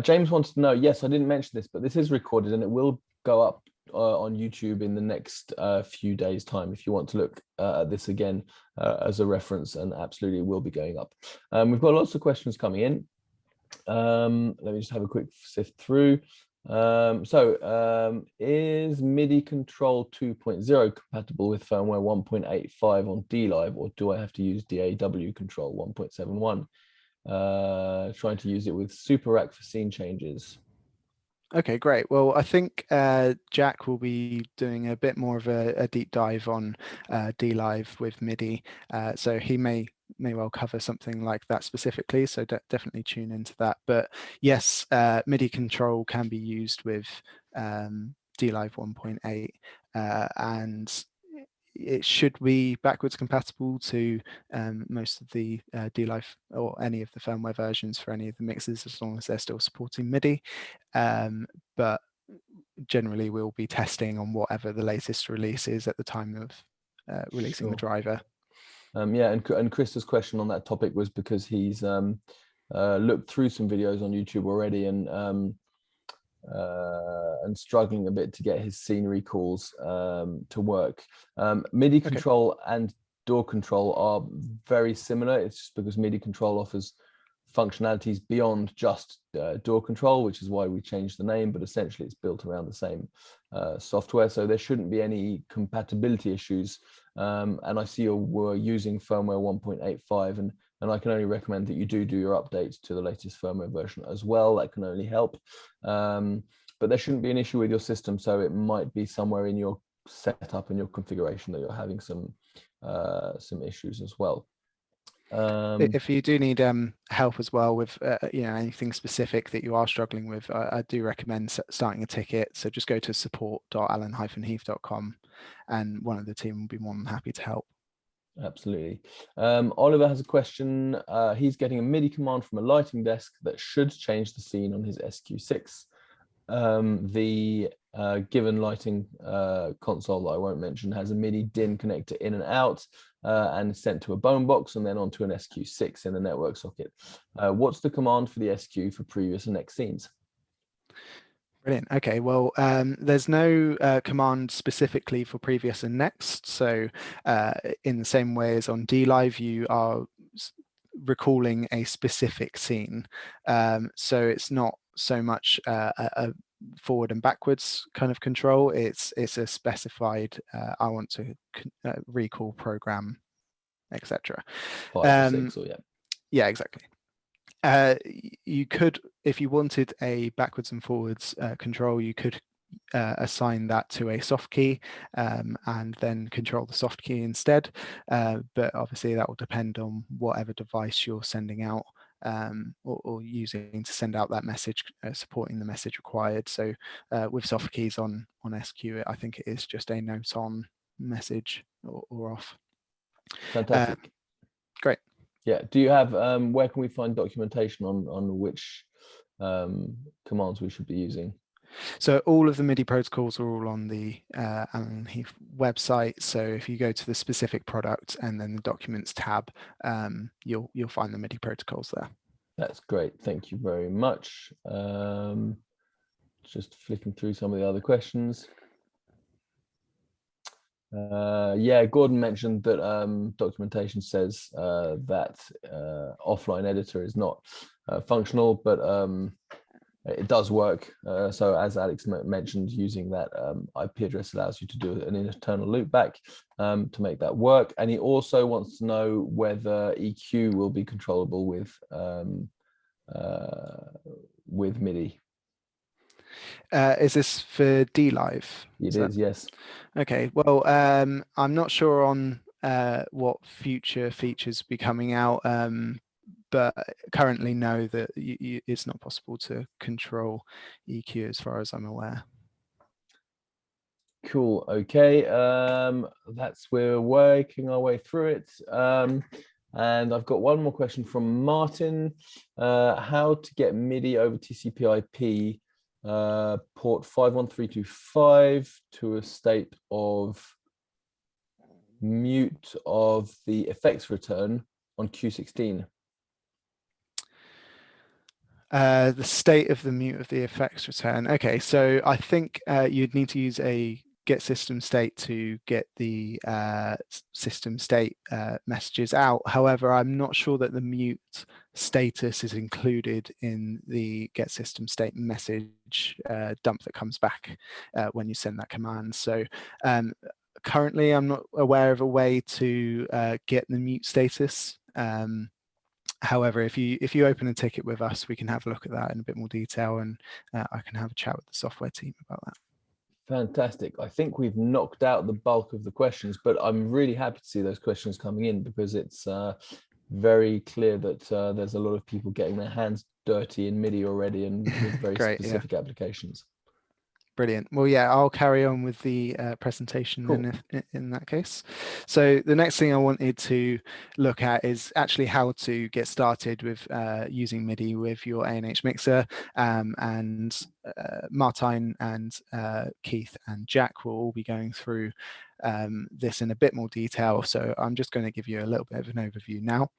A: James wants to know, yes, I didn't mention this, but this is recorded and it will go up on YouTube in the next few days' time if you want to look at this again as a reference, and absolutely will be going up. We've got lots of questions coming in. Let me just have a quick sift through. Is MIDI Control 2.0 compatible with firmware 1.85 on DLive, or do I have to use DAW Control 1.71? Trying to use it with Super Rack for scene changes.
B: Okay, great. Well, I think Jack will be doing a bit more of a deep dive on DLive with MIDI, so he may well cover something like that specifically, so definitely tune into that. But yes, MIDI control can be used with DLive 1.8, and it should be backwards compatible to most of the DLive or any of the firmware versions for any of the mixes, as long as they're still supporting MIDI. But generally we'll be testing on whatever the latest release is at the time of releasing the driver.
A: Yeah, and Chris's question on that topic was because he's looked through some videos on YouTube already and struggling a bit to get his scenery calls to work. MIDI control and DAW control are very similar. It's just because MIDI control offers functionalities beyond just DAW control, which is why we changed the name, but essentially it's built around the same software, so there shouldn't be any compatibility issues. And I see you're using firmware 1.85, and I can only recommend that you do your updates to the latest firmware version as well. That can only help. But there shouldn't be an issue with your system, so it might be somewhere in your setup and your configuration that you're having some issues as well.
B: If you do need help as well with anything specific that you are struggling with, I do recommend starting a ticket. So just go to support.alan-heath.com and one of the team will be more than happy to help.
A: Absolutely. Oliver has a question. He's getting a MIDI command from a lighting desk that should change the scene on his SQ6. The given lighting console that I won't mention has a MIDI DIN connector in and out, and sent to a bone box and then onto an SQ6 in the network socket. What's the command for the SQ for previous and next scenes?
B: Brilliant. Okay, well, there's no command specifically for previous and next. So in the same way as on DLive, you are recalling a specific scene. So it's not so much a forward and backwards kind of control. It's a specified, I want to recall program, etc.
A: 5 or 6 or
B: yeah, exactly. You could, if you wanted a backwards and forwards control, you could assign that to a soft key and then control the soft key instead. But obviously that will depend on whatever device you're sending out or using to send out that message, supporting the message required. So with soft keys on SQ, I think it is just a note on message or off.
A: Fantastic.
B: Great.
A: Yeah. Do you have where can we find documentation on which commands we should be using?
B: So all of the MIDI protocols are all on the Alan Heath website. So if you go to the specific product and then the documents tab, you'll find the MIDI protocols there. That's
A: great. Thank you very much. Just flicking through some of the other questions. Yeah, Gordon mentioned that documentation says that offline editor is not functional, but it does work. So as Alex mentioned, using that IP address allows you to do an internal loopback to make that work. And he also wants to know whether EQ will be controllable with MIDI.
B: Is this for DLive?
A: It is, yes.
B: Okay, well, I'm not sure on what future features be coming out, but currently know that it's not possible to control EQ as far as I'm aware.
A: Cool. Okay, we're working our way through it. And I've got one more question from Martin. How to get MIDI over TCP/IP port 51325 to a state of mute of the effects return on Q16.
B: The state of the mute of the effects return. Okay, so I think you'd need to use a get system state to get the system state messages out. However, I'm not sure that the mute status is included in the get system state message dump that comes back when you send that command. So currently I'm not aware of a way to get the mute status. However, if you open a ticket with us, we can have a look at that in a bit more detail, and I can have a chat with the software team about that.
A: Fantastic. I think we've knocked out the bulk of the questions, but I'm really happy to see those questions coming in because it's very clear that there's a lot of people getting their hands dirty in MIDI already and with very
B: Great,
A: specific applications.
B: Brilliant. Well, yeah, I'll carry on with the presentation then in that case. So the next thing I wanted to look at is actually how to get started with using MIDI with your A&H mixer. And Martijn and Keith and Jack will all be going through this in a bit more detail. So I'm just going to give you a little bit of an overview now.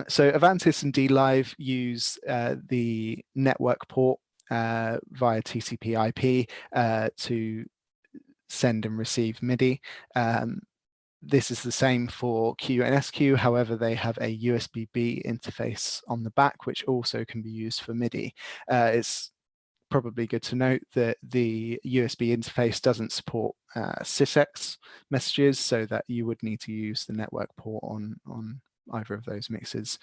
B: So Avantis and DLive use the network port via TCP/IP to send and receive MIDI. This is the same for Q and SQ. However, they have a USB-B interface on the back, which also can be used for MIDI. It's probably good to note that the USB interface doesn't support sysex messages, so that you would need to use the network port on either of those mixers.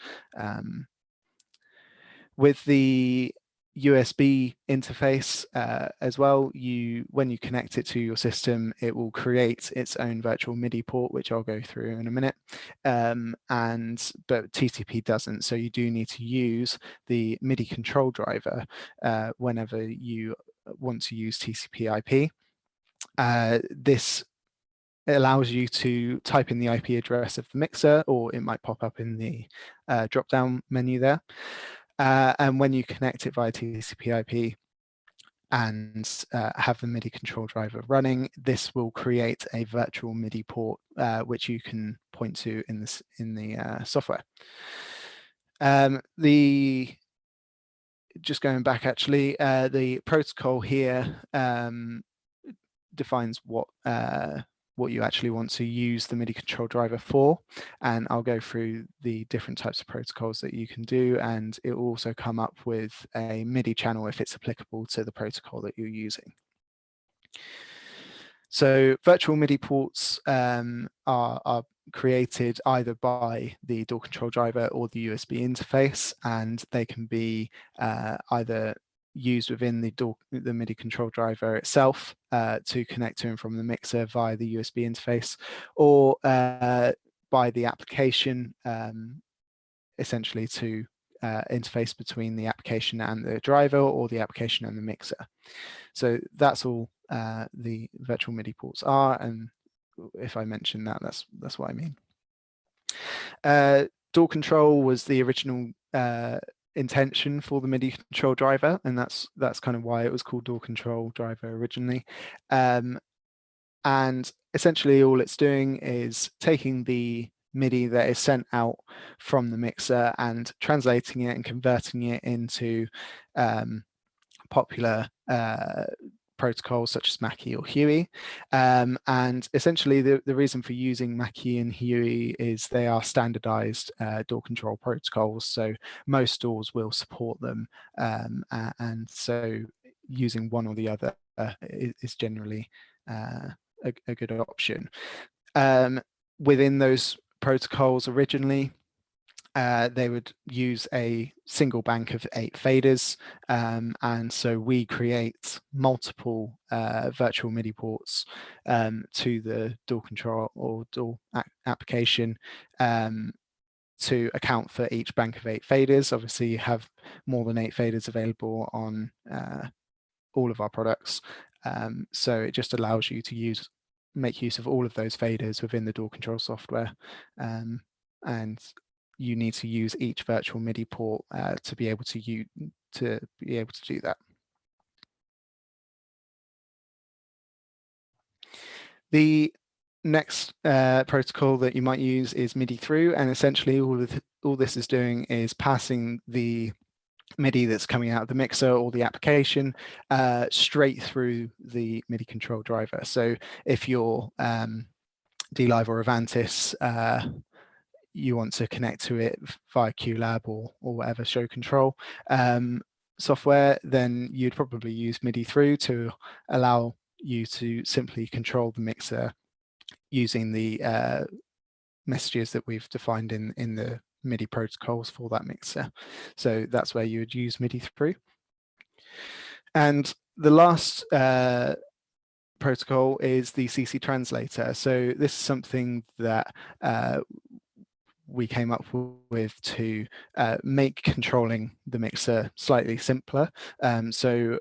B: With the USB interface as well, when you connect it to your system, it will create its own virtual MIDI port, which I'll go through in a minute. But TCP doesn't, so you do need to use the MIDI control driver whenever you want to use TCP/IP. This allows you to type in the IP address of the mixer, or it might pop up in the drop-down menu there. And when you connect it via TCP/IP and have the MIDI control driver running, this will create a virtual MIDI port which you can point to in the software. Just going back, actually, the protocol here defines what you actually want to use the MIDI control driver for, and I'll go through the different types of protocols that you can do, and it will also come up with a MIDI channel if it's applicable to the protocol that you're using. So virtual MIDI ports are created either by the door control driver or the USB interface, and they can be either used within the MIDI control driver itself to connect to and from the mixer via the USB interface, or by the application, essentially to interface between the application and the driver, or the application and the mixer. So that's all the virtual MIDI ports are, and if I mention that, that's what I mean. Door control was the original intention for the MIDI control driver, and that's kind of why it was called door control driver originally. And essentially all it's doing is taking the MIDI that is sent out from the mixer and translating it and converting it into popular protocols such as Mackie or Huey. And essentially the reason for using Mackie and Huey is they are standardized door control protocols, so most doors will support them, and so using one or the other is generally a good option. Within those protocols originally, they would use a single bank of 8 faders, and so we create multiple virtual MIDI ports to the door control or door application to account for each bank of 8 faders. Obviously, you have more than 8 faders available on all of our products, so it just allows you to make use of all of those faders within the door control software, and you need to use each virtual MIDI port to be able to do that. The next protocol that you might use is MIDI through, and essentially all this is doing is passing the MIDI that's coming out of the mixer or the application straight through the MIDI control driver. So if you're DLive or Avantis, you want to connect to it via QLab or whatever show control software, then you'd probably use MIDI through to allow you to simply control the mixer using the messages that we've defined in the MIDI protocols for that mixer. So that's where you would use MIDI through. And the last protocol is the CC translator. So this is something that we came up with to make controlling the mixer slightly simpler. So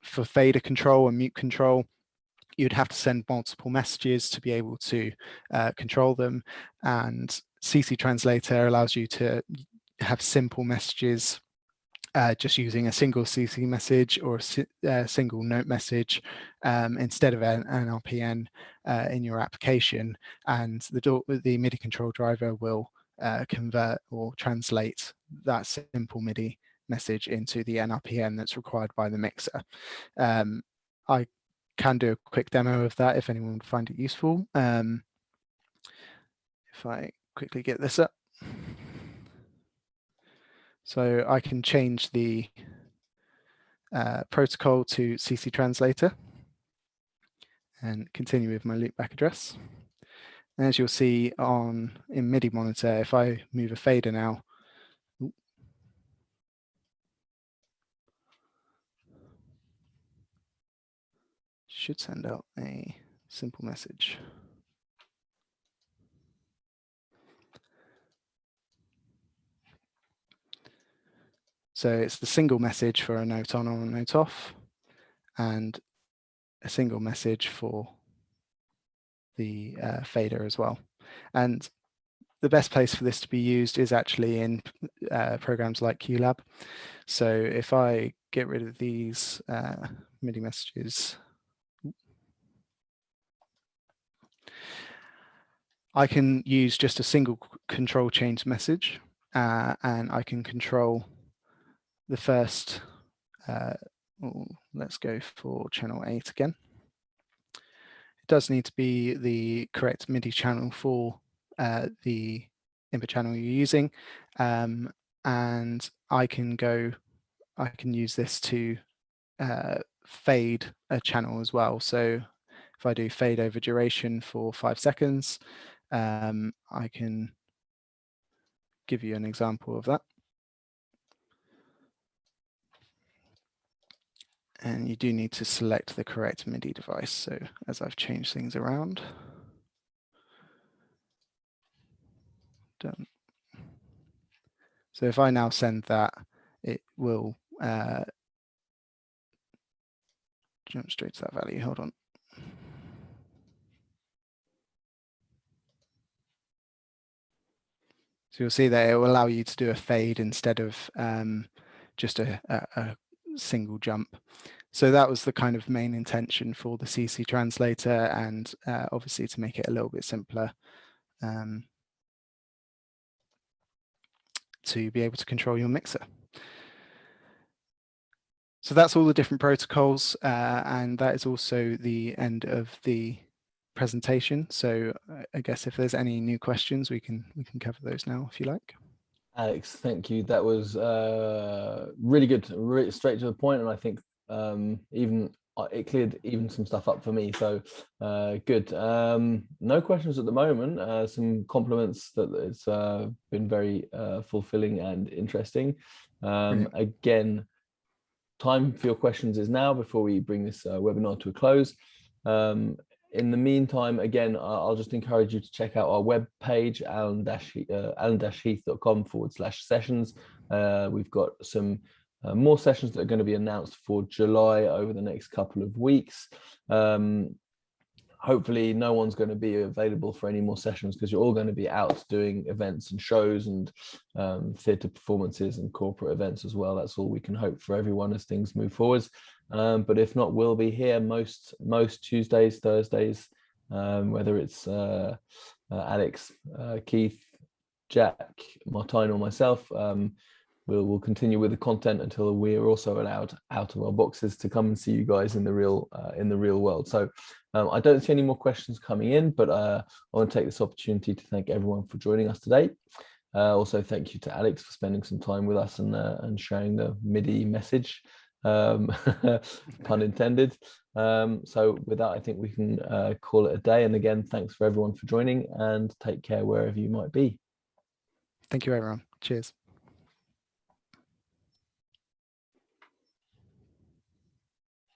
B: for fader control and mute control, you'd have to send multiple messages to be able to control them, and CC translator allows you to have simple messages just using a single CC message or a single note message instead of an RPN in your application, and the MIDI control driver will convert or translate that simple MIDI message into the NRPN that's required by the mixer. I can do a quick demo of that if anyone would find it useful. if I quickly get this up. So I can change the protocol to CC translator and continue with my loopback address. And as you'll see in MIDI monitor, if I move a fader now, should send out a simple message. So it's the single message for a note on or a note off, and a single message for the fader as well. And the best place for this to be used is actually in programs like QLab. So if I get rid of these MIDI messages, I can use just a single control change message, and I can control the first, let's go for channel 8 again. It does need to be the correct MIDI channel for the input channel you're using, and I can use this to fade a channel as well. So if I do fade over duration for 5 seconds, I can give you an example of that. And you do need to select the correct MIDI device. So as I've changed things around, done. So if I now send that, it will jump straight to that value. Hold on. So you'll see that it will allow you to do a fade instead of just a single jump. So that was the kind of main intention for the CC translator, and obviously to make it a little bit simpler to be able to control your mixer. So that's all the different protocols, and that is also the end of the presentation. So I guess if there's any new questions, we can cover those now if you like.
A: Alex, thank you. That was really good, really straight to the point, and I think even it cleared even some stuff up for me. So good. No questions at the moment. Some compliments that it's been very fulfilling and interesting. Again, time for your questions is now before we bring this webinar to a close. In the meantime, again, I'll just encourage you to check out our webpage, alan-heath.com/sessions. We've got some more sessions that are going to be announced for July over the next couple of weeks. Hopefully no one's going to be available for any more sessions because you're all going to be out doing events and shows and theatre performances and corporate events as well. That's all we can hope for everyone as things move forwards. But if not, we'll be here most Tuesdays, Thursdays, whether it's Alex, Keith, Jack, Martine, or myself. We'll continue with the content until we are also allowed out of our boxes to come and see you guys in the real world. So I don't see any more questions coming in, but I want to take this opportunity to thank everyone for joining us today. Also, thank you to Alex for spending some time with us and sharing the MIDI message, pun intended. So with that, I think we can call it a day. And again, thanks for everyone for joining, and take care wherever you might be.
B: Thank you, everyone. Cheers.